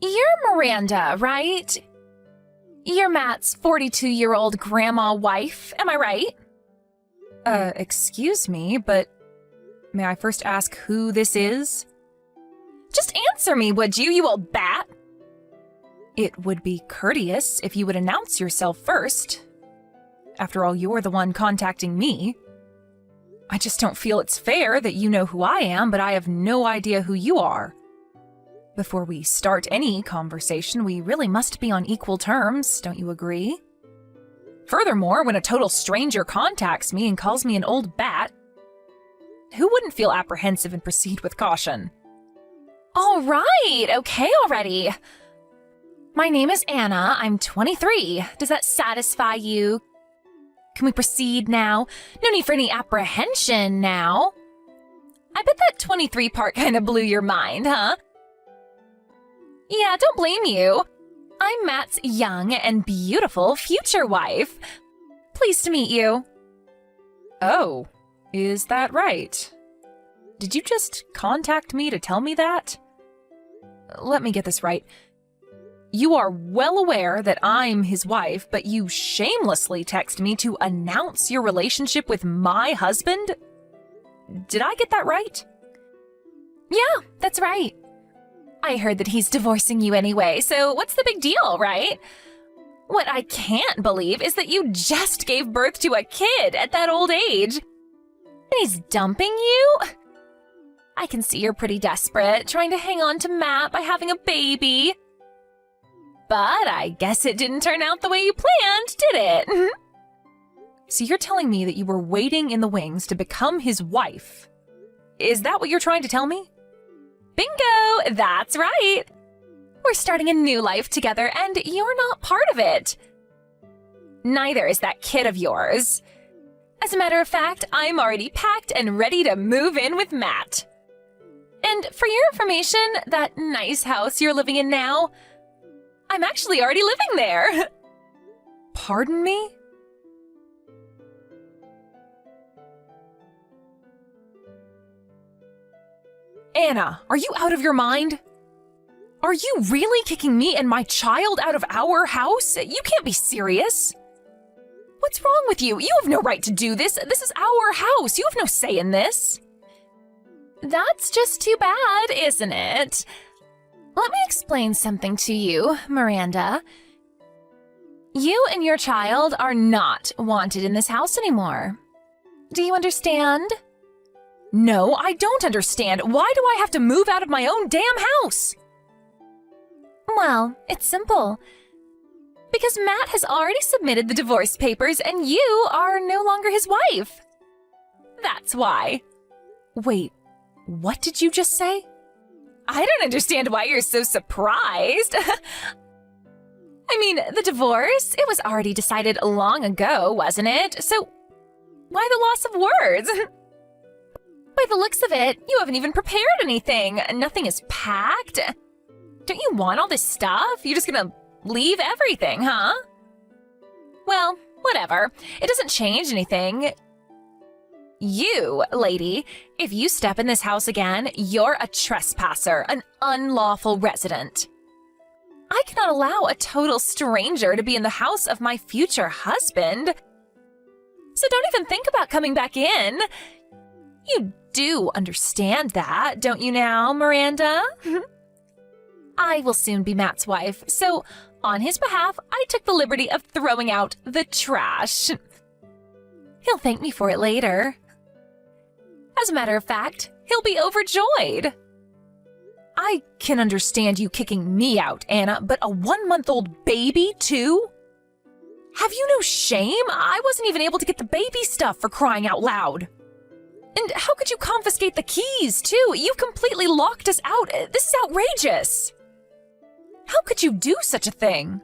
You're Miranda, right? You're Matt's 42-year-old grandma wife, am I right? Excuse me, but may I first ask who this is? Just answer me, would you, you old bat? It would be courteous if you would announce yourself first. After all, you're the one contacting me. I just don't feel it's fair that you know who I am, but I have no idea who you are. Before we start any conversation, we really must be on equal terms, don't you agree? Furthermore, when a total stranger contacts me and calls me an old bat, who wouldn't feel apprehensive and proceed with caution? All right, okay already. My name is Anna, I'm 23. Does that satisfy you? Can we proceed now? No need for any apprehension now. I bet that 23 part kind of blew your mind, huh? Yeah, don't blame you. I'm Matt's young and beautiful future wife. Pleased to meet you. Oh, is that right? Did you just contact me to tell me that? Let me get this right. You are well aware that I'm his wife, but you shamelessly text me to announce your relationship with my husband? Did I get that right? Yeah, that's right. I heard that he's divorcing you anyway, so what's the big deal, right? What I can't believe is that you just gave birth to a kid at that old age. And he's dumping you? I can see you're pretty desperate, trying to hang on to Matt by having a baby. But I guess it didn't turn out the way you planned, did it? So you're telling me that you were waiting in the wings to become his wife? Is that what you're trying to tell me? Bingo! That's right! We're starting a new life together, and you're not part of it. Neither is that kid of yours. As a matter of fact, I'm already packed and ready to move in with Matt. And for your information, that nice house you're living in now, I'm actually already living there. Pardon me? Anna, are you out of your mind? Are you really kicking me and my child out of our house? You can't be serious. What's wrong with you? You have no right to do this. This is our house. You have no say in this. That's just too bad, isn't it? Let me explain something to you, Miranda. You and your child are not wanted in this house anymore. Do you understand? No, I don't understand. Why do I have to move out of my own damn house? Well, it's simple. Because Matt has already submitted the divorce papers and you are no longer his wife. That's why. Wait, what did you just say? I don't understand why you're so surprised. I mean, the divorce, it was already decided long ago, wasn't it? So, why the loss of words? By the looks of it, you haven't even prepared anything. Nothing is packed. Don't you want all this stuff? You're just gonna leave everything, huh? Well, whatever. It doesn't change anything. You, lady, if you step in this house again, you're a trespasser, an unlawful resident. I cannot allow a total stranger to be in the house of my future husband. So don't even think about coming back in. You do understand that, don't you now, Miranda? I will soon be Matt's wife, so on his behalf, I took the liberty of throwing out the trash. He'll thank me for it later. As a matter of fact, he'll be overjoyed. I can understand you kicking me out, Anna, but a 1-month-old baby, too? Have you no shame? I wasn't even able to get the baby stuff, for crying out loud. And how could you confiscate the keys, too? You've completely locked us out. This is outrageous. How could you do such a thing?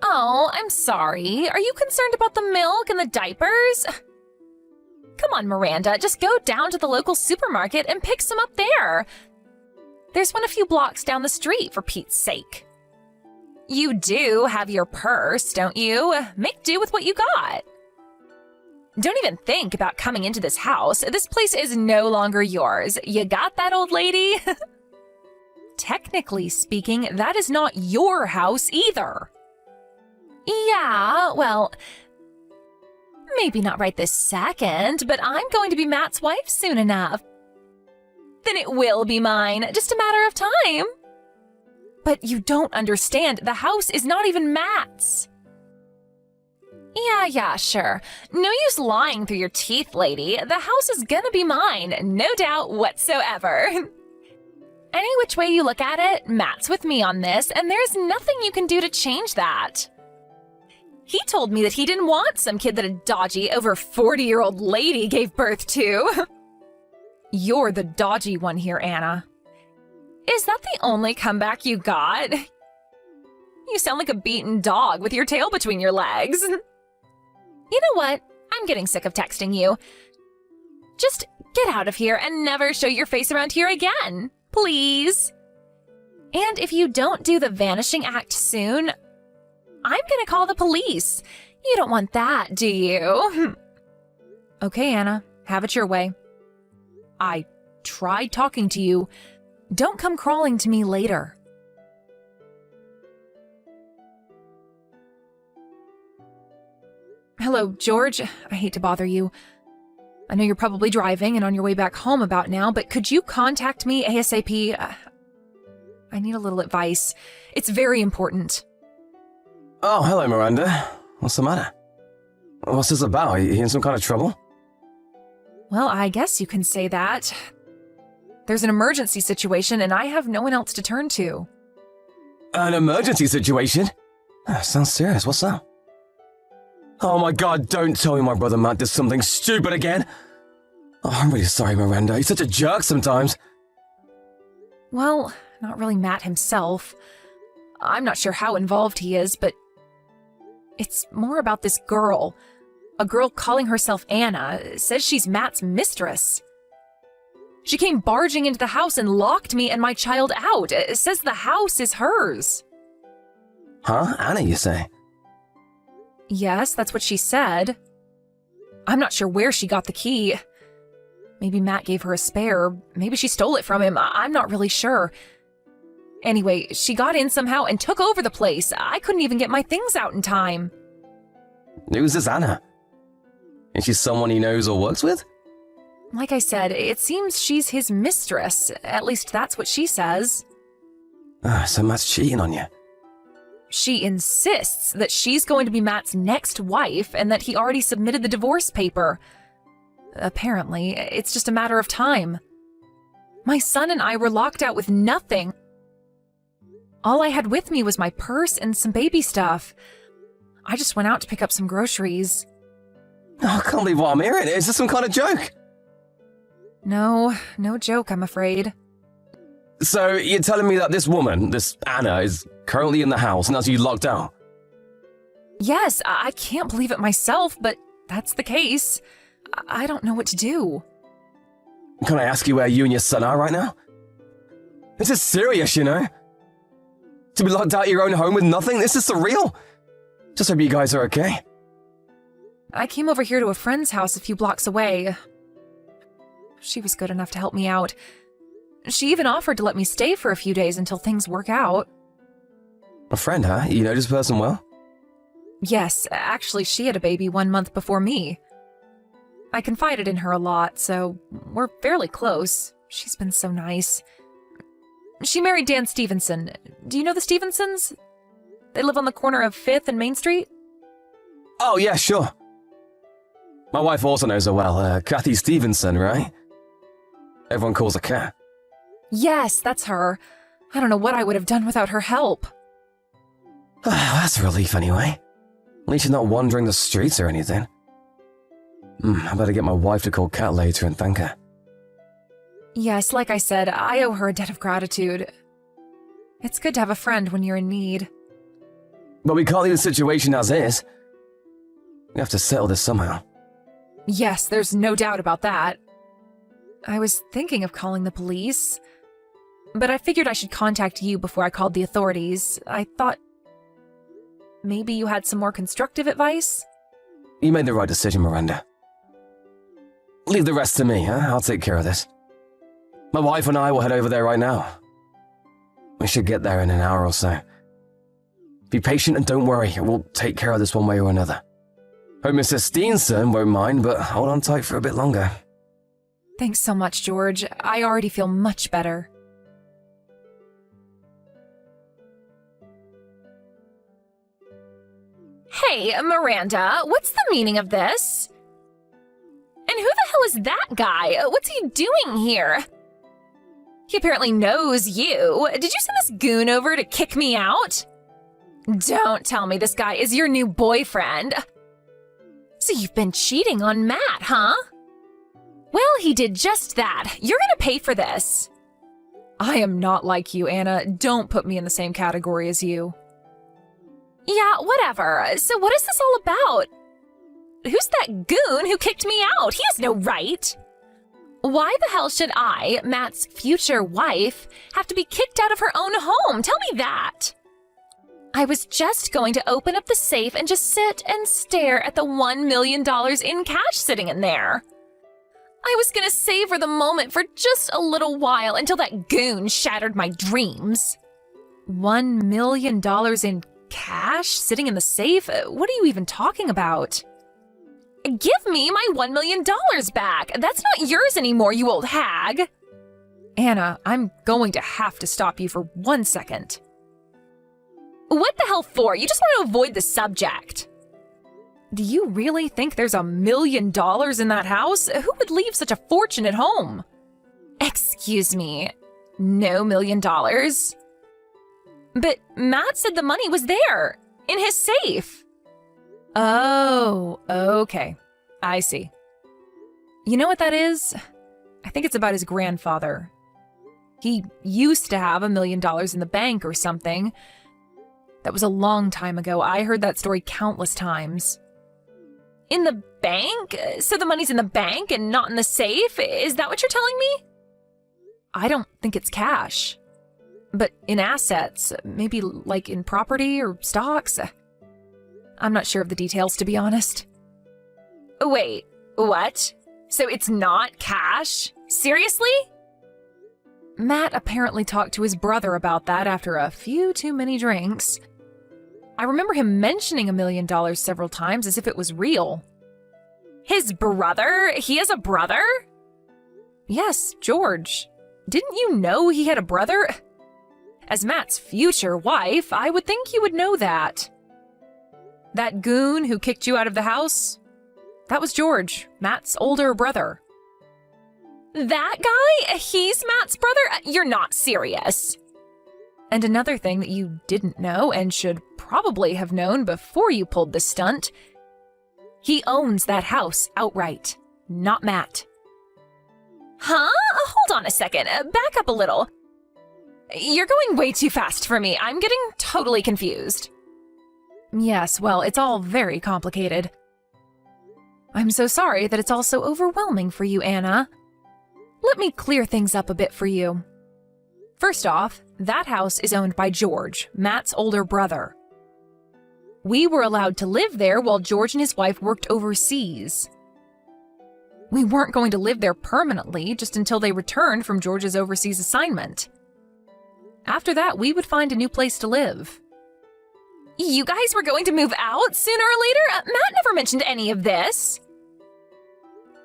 Oh, I'm sorry. Are you concerned about the milk and the diapers? Come on, Miranda, just go down to the local supermarket and pick some up there. There's one a few blocks down the street, for Pete's sake. You do have your purse, don't you? Make do with what you got. Don't even think about coming into this house. This place is no longer yours. You got that, old lady? technically speaking, that is not your house either. Yeah, well, maybe not right this second, but I'm going to be Matt's wife soon enough. Then it will be mine, just a matter of time. But you don't understand, the house is not even Matt's. Yeah, sure. No use lying through your teeth, lady. The house is gonna be mine, no doubt whatsoever. Any which way you look at it, Matt's with me on this, and there's nothing you can do to change that. He told me that he didn't want some kid that a dodgy, over 40-year-old lady gave birth to. You're the dodgy one here, Anna. Is that the only comeback you got? You sound like a beaten dog with your tail between your legs. You know what? I'm getting sick of texting you. Just get out of here and never show your face around here again, please. And if you don't do the vanishing act soon, I'm gonna call the police. You don't want that, do you? Okay, Anna, have it your way. I tried talking to you. Don't come crawling to me later. Hello, George. I hate to bother you. I know you're probably driving and on your way back home about now, but could you contact me ASAP? I need a little advice. It's very important. Oh, hello, Miranda. What's the matter? What's this about? Are you in some kind of trouble? Well, I guess you can say that. There's an emergency situation and I have no one else to turn to. An emergency situation? Sounds serious. What's up? Oh my god, don't tell me my brother Matt did something stupid again. Oh, I'm really sorry, Miranda. He's such a jerk sometimes. Well, not really Matt himself. I'm not sure how involved he is, but it's more about this girl. A girl calling herself Anna says she's Matt's mistress. She came barging into the house and locked me and my child out. Says the house is hers. Huh? Anna, you say? Yes, that's what she said. I'm not sure where she got the key. Maybe Matt gave her a spare. Maybe she stole it from him. I'm not really sure. Anyway, she got in somehow and took over the place. I couldn't even get my things out in time. Who's this Anna? Is she someone he knows or works with? Like I said, it seems she's his mistress. At least that's what she says. So Matt's cheating on you. She insists that she's going to be Matt's next wife and that he already submitted the divorce paper. Apparently, it's just a matter of time. My son and I were locked out with nothing. All I had with me was my purse and some baby stuff. I just went out to pick up some groceries. Oh, I can't believe what I'm hearing. Is this some kind of joke? No joke, I'm afraid. So you're telling me that this woman, this Anna, is currently in the house and has you locked out? Yes, I can't believe it myself, but that's the case. I don't know what to do. Can I ask you where you and your son are right now? This is serious, you know? To be locked out of your own home with nothing? This is surreal. Just hope you guys are okay. I came over here to a friend's house a few blocks away. She was good enough to help me out. She even offered to let me stay for a few days until things work out. A friend, huh? You know this person well? Yes, actually she had a baby 1 month before me. I confided in her a lot, so we're fairly close. She's been so nice. She married Dan Stevenson. Do you know the Stevensons? They live on the corner of 5th and Main Street? Oh, yeah, sure. My wife also knows her well, Kathy Stevenson, right? Everyone calls her Kat. Yes, that's her. I don't know what I would have done without her help. That's a relief anyway. At least she's not wandering the streets or anything. I better get my wife to call Kat later and thank her. Yes, like I said, I owe her a debt of gratitude. It's good to have a friend when you're in need. But we can't leave the situation as is. We have to settle this somehow. Yes, there's no doubt about that. I was thinking of calling the police, but I figured I should contact you before I called the authorities. I thought maybe you had some more constructive advice? You made the right decision, Miranda. Leave the rest to me, huh? I'll take care of this. My wife and I will head over there right now. We should get there in an hour or so. Be patient and don't worry, we'll take care of this one way or another. Hope Mrs. Steenson won't mind, but hold on tight for a bit longer. Thanks so much, George. I already feel much better. Hey, Miranda, what's the meaning of this? And who the hell is that guy? What's he doing here? He apparently knows you. Did you send this goon over to kick me out? Don't tell me this guy is your new boyfriend. So you've been cheating on Matt, huh? Well, he did just that. You're gonna pay for this. I am not like you, Anna. Don't put me in the same category as you. Yeah, whatever. So what is this all about? Who's that goon who kicked me out? He has no right. Why the hell should I, Matt's future wife, have to be kicked out of her own home? Tell me that. I was just going to open up the safe and just sit and stare at the $1 million in cash sitting in there. I was going to savor the moment for just a little while until that goon shattered my dreams. $1 million in cash sitting in the safe? What are you even talking about? Give me my $1 million back. That's not yours anymore, you old hag. Anna, I'm going to have to stop you for 1 second. What the hell for? You just want to avoid the subject. Do you really think there's $1 million in that house? Who would leave such a fortune at home? Excuse me, no $1 million? But Matt said the money was there, in his safe. Oh, okay. I see. You know what that is? I think it's about his grandfather. He used to have $1 million in the bank or something. That was a long time ago. I heard that story countless times. In the bank? So the money's in the bank and not in the safe? Is that what you're telling me? I don't think it's cash. But in assets, maybe like in property or stocks. I'm not sure of the details, to be honest. Wait, what? So it's not cash? Seriously? Matt apparently talked to his brother about that after a few too many drinks. I remember him mentioning $1 million several times as if it was real. His brother? He has a brother? Yes, George. Didn't you know he had a brother? As Matt's future wife, I would think you would know that. That goon who kicked you out of the house? That was George, Matt's older brother. That guy? He's Matt's brother? You're not serious. And another thing that you didn't know and should probably have known before you pulled this stunt, he owns that house outright, not Matt. Huh? Hold on a second. Back up a little. You're going way too fast for me. I'm getting totally confused. Yes, well, it's all very complicated. I'm so sorry that it's all so overwhelming for you, Anna. Let me clear things up a bit for you. First off, that house is owned by George, Matt's older brother. We were allowed to live there while George and his wife worked overseas. We weren't going to live there permanently, just until they returned from George's overseas assignment. After that, we would find a new place to live. You guys were going to move out sooner or later? Matt never mentioned any of this.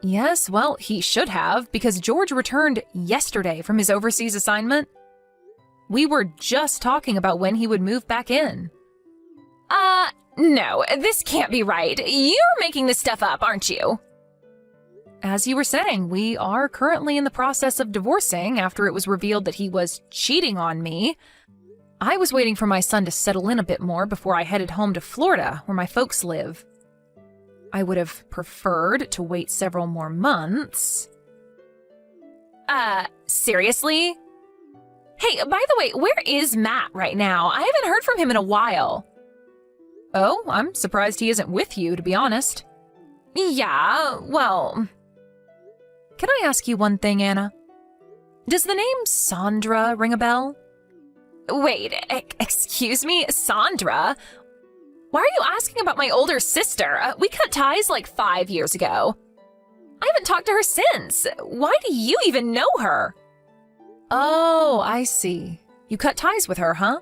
Yes, well, he should have, because George returned yesterday from his overseas assignment. We were just talking about when he would move back in. No, this can't be right. You're making this stuff up, aren't you? As you were saying, we are currently in the process of divorcing after it was revealed that he was cheating on me. I was waiting for my son to settle in a bit more before I headed home to Florida, where my folks live. I would have preferred to wait several more months. Seriously? Hey, by the way, where is Matt right now? I haven't heard from him in a while. Oh, I'm surprised he isn't with you, to be honest. Yeah, well... Can I ask you one thing, Anna? Does the name Sandra ring a bell? Wait, excuse me, Sandra? Why are you asking about my older sister? We cut ties like 5 years ago. I haven't talked to her since. Why do you even know her? Oh, I see. You cut ties with her, huh?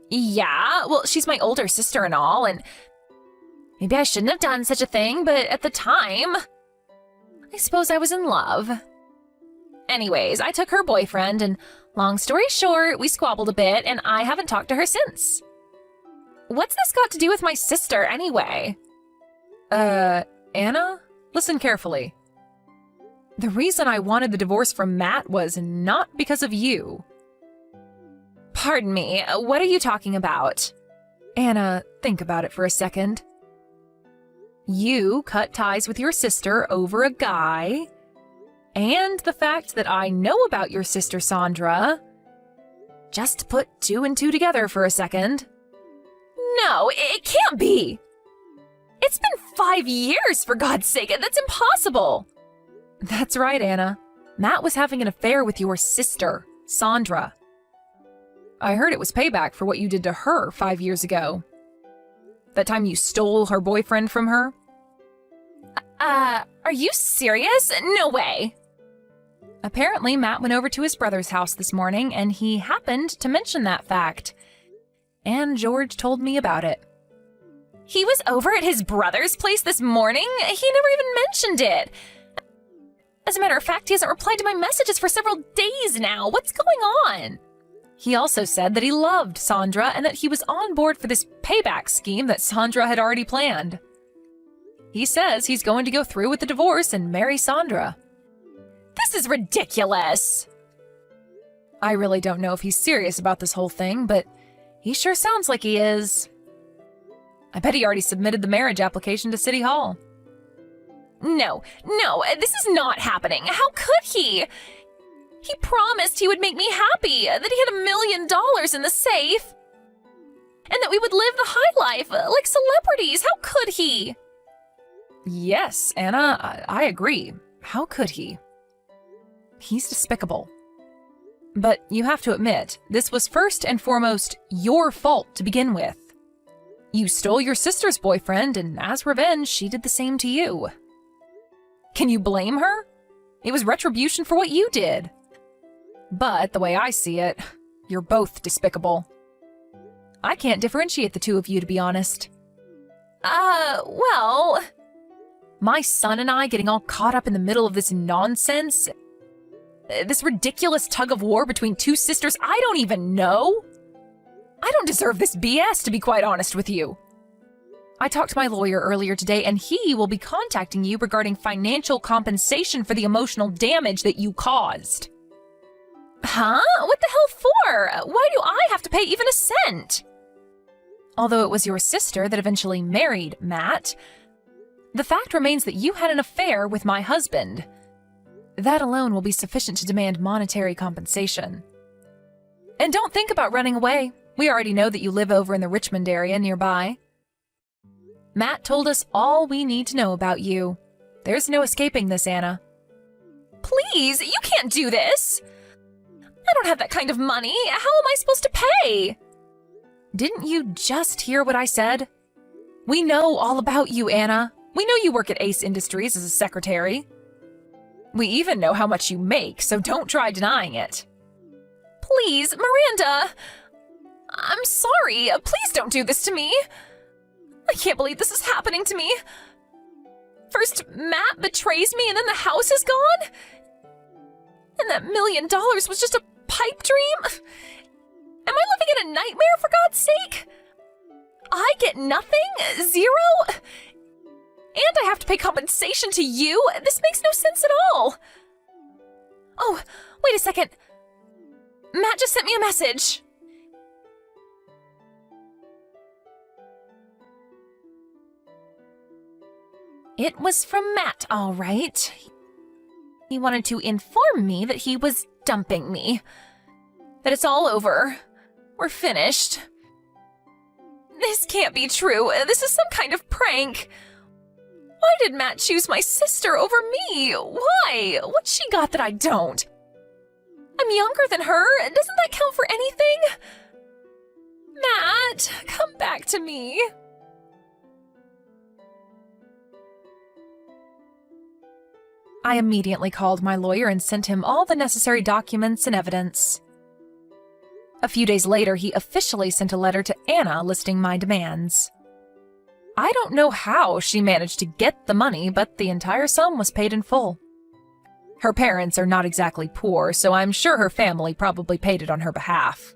Yeah, well, she's my older sister and all, and maybe I shouldn't have done such a thing, but at the time, I suppose I was in love. Anyways, I took her boyfriend, and long story short, we squabbled a bit, and I haven't talked to her since. What's this got to do with my sister, anyway? Anna? Listen carefully. The reason I wanted the divorce from Matt was not because of you. Pardon me, what are you talking about? Anna, think about it for a second. You cut ties with your sister over a guy, and the fact that I know about your sister Sandra. Just put 2 and 2 together for a second. No, it can't be. It's been 5 years, for God's sake. That's impossible. That's right, Anna. Matt was having an affair with your sister, Sandra. I heard it was payback for what you did to her 5 years ago. That time you stole her boyfriend from her? Are you serious? No way. Apparently, Matt went over to his brother's house this morning, and he happened to mention that fact. And George told me about it. He was over at his brother's place this morning? He never even mentioned it. As a matter of fact, he hasn't replied to my messages for several days now. What's going on? He also said that he loved Sandra and that he was on board for this payback scheme that Sandra had already planned. He says he's going to go through with the divorce and marry Sandra. This is ridiculous. I really don't know if he's serious about this whole thing, but he sure sounds like he is. I bet he already submitted the marriage application to City Hall. No, this is not happening. How could he? He promised he would make me happy, that he had $1 million in the safe, and that we would live the high life like celebrities. How could he? Yes, Anna, I agree. How could he? He's despicable. But you have to admit, this was first and foremost your fault to begin with. You stole your sister's boyfriend, and as revenge, she did the same to you. Can you blame her? It was retribution for what you did. But the way I see it, you're both despicable. I can't differentiate the two of you, to be honest. Well... My son and I getting all caught up in the middle of this nonsense? This ridiculous tug of war between two sisters I don't even know? I don't deserve this BS, to be quite honest with you. I talked to my lawyer earlier today, and he will be contacting you regarding financial compensation for the emotional damage that you caused. Huh? What the hell for? Why do I have to pay even a cent? Although it was your sister that eventually married Matt, the fact remains that you had an affair with my husband. That alone will be sufficient to demand monetary compensation. And don't think about running away. We already know that you live over in the Richmond area nearby. Matt told us all we need to know about you. There's no escaping this, Anna. Please, you can't do this. I don't have that kind of money. How am I supposed to pay? Didn't you just hear what I said? We know all about you, Anna. We know you work at Ace Industries as a secretary. We even know how much you make, so don't try denying it. Please, Miranda. I'm sorry. Please don't do this to me. I can't believe this is happening to me. First, Matt betrays me, and then the house is gone? And that $1 million was just a pipe dream? Am I living in a nightmare, for God's sake? I get nothing? Zero? And I have to pay compensation to you? This makes no sense at all. Oh, wait a second. Matt just sent me a message. It was from Matt, all right. He wanted to inform me that he was dumping me. That it's all over. We're finished. This can't be true. This is some kind of prank. Why did Matt choose my sister over me? Why? What's she got that I don't? I'm younger than her. Doesn't that count for anything? Matt, come back to me. I immediately called my lawyer and sent him all the necessary documents and evidence. A few days later, he officially sent a letter to Anna listing my demands. I don't know how she managed to get the money, but the entire sum was paid in full. Her parents are not exactly poor, so I'm sure her family probably paid it on her behalf.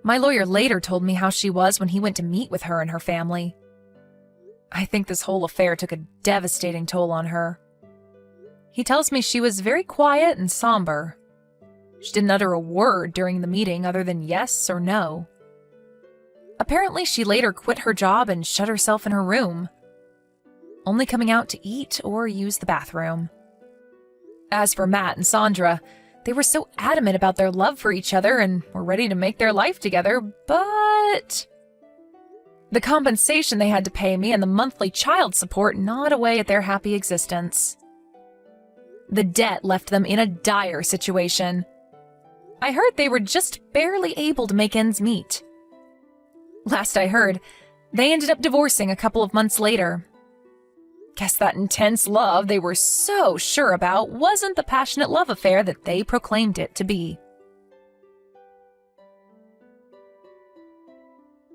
My lawyer later told me how she was when he went to meet with her and her family. I think this whole affair took a devastating toll on her. He tells me she was very quiet and somber. She didn't utter a word during the meeting other than yes or no. Apparently, she later quit her job and shut herself in her room, only coming out to eat or use the bathroom. As for Matt and Sandra, they were so adamant about their love for each other and were ready to make their life together, but the compensation they had to pay me and the monthly child support gnawed away at their happy existence. The debt left them in a dire situation. I heard they were just barely able to make ends meet. Last I heard, they ended up divorcing a couple of months later. Guess that intense love they were so sure about wasn't the passionate love affair that they proclaimed it to be.